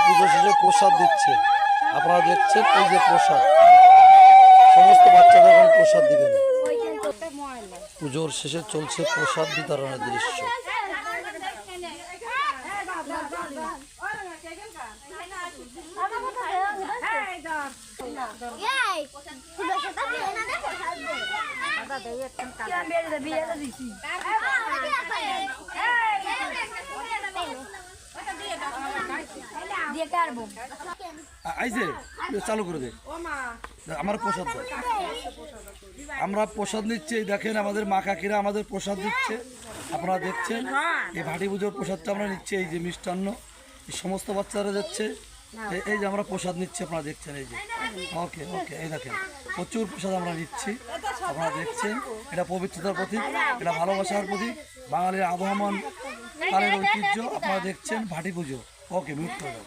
পুজো শেষে প্রসাদ দিচ্ছে, আপনারা দেখছেন এই যে প্রসাদ, সমস্ত বাচ্চাদের এখন প্রসাদ দিবেন। পুজোর শেষে চলছে প্রসাদ বিতরণের দৃশ্য। চালু করে দে আমার প্রসাদ, আমরা প্রসাদ নিচ্ছি। দেখেন আমাদের মা কাকিরা আমাদের প্রসাদ দিচ্ছে, আপনারা দেখছেন এই ভাটি পুজোর প্রসাদটা আমরা নিচ্ছি। এই যে মিষ্টান্ন এই সমস্ত বাচ্চারা যাচ্ছে, এই যে আমরা প্রসাদ নিচ্ছি, আপনারা দেখছেন। এই যে ওকে ওকে, এই দেখেন প্রচুর প্রসাদ আমরা নিচ্ছি, আপনারা দেখছেন। এটা পবিত্রতার প্রতীক, এটা ভালোবাসার প্রতীক, বাঙালির আবহমান কালের ঐতিহ্য। আপনারা দেখছেন ভাটি পুজো। ওকে, মিউট করে দাও।